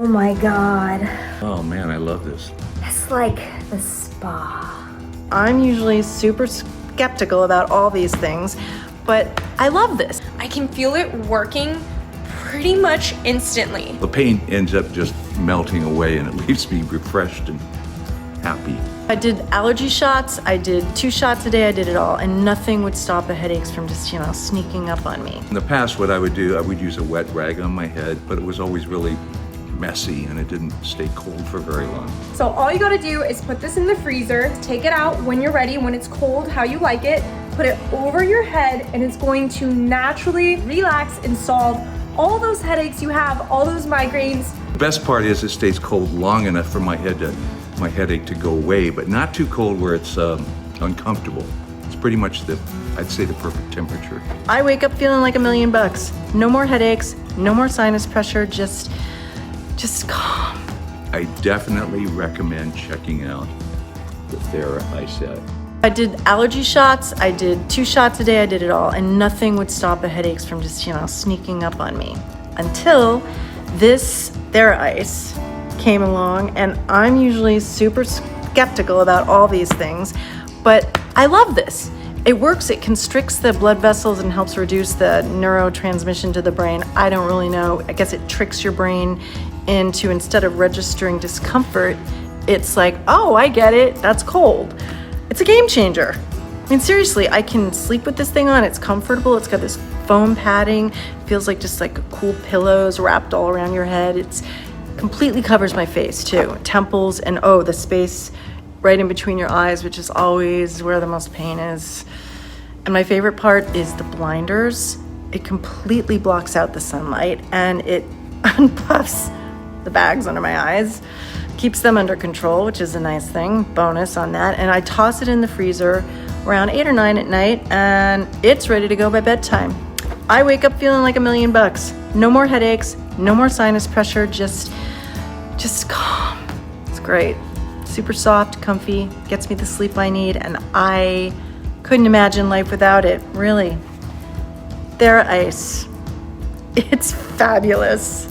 Oh my God. Oh man, I love this. It's like the spa. I'm usually super skeptical about all these things, but I love this. I can feel it working pretty much instantly. The pain ends up just melting away and it leaves me refreshed and happy. I did allergy shots, I did 2 shots a day, I did it all, and nothing would stop the headaches from just, sneaking up on me. In the past, what I would do, I would use a wet rag on my head, but it was always really messy and it didn't stay cold for very long. So all you gotta do is put this in the freezer, take it out when you're ready, when it's cold, how you like it, put it over your head, and it's going to naturally relax and solve all those headaches you have, all those migraines. The best part is it stays cold long enough for my headache to go away, but not too cold where it's uncomfortable. It's pretty much I'd say the perfect temperature. I wake up feeling like $1,000,000. No more headaches, no more sinus pressure, just calm. I definitely recommend checking out the TheraICE. I did allergy shots, I did 2 shots a day, I did it all, and nothing would stop the headaches from just, sneaking up on me. Until this TheraICE came along, and I'm usually super skeptical about all these things, but I love this. It works, it constricts the blood vessels and helps reduce the neurotransmission to the brain. I don't really know, I guess it tricks your brain into, instead of registering discomfort, it's like, oh, I get it, that's cold. It's a game changer. I mean, seriously, I can sleep with this thing on, it's comfortable, it's got this foam padding, it feels like just like cool pillows wrapped all around your head. It's completely covers my face too, temples, and oh, the space right in between your eyes, which is always where the most pain is. And my favorite part is the blinders. It completely blocks out the sunlight and it unpuffs the bags under my eyes, keeps them under control, which is a nice thing, bonus on that. And I toss it in the freezer around 8 or 9 at night and it's ready to go by bedtime. I wake up feeling like $1,000,000. No more headaches, no more sinus pressure, just calm. It's great. Super soft, comfy, gets me the sleep I need, and I couldn't imagine life without it, really. TheraICE. It's fabulous.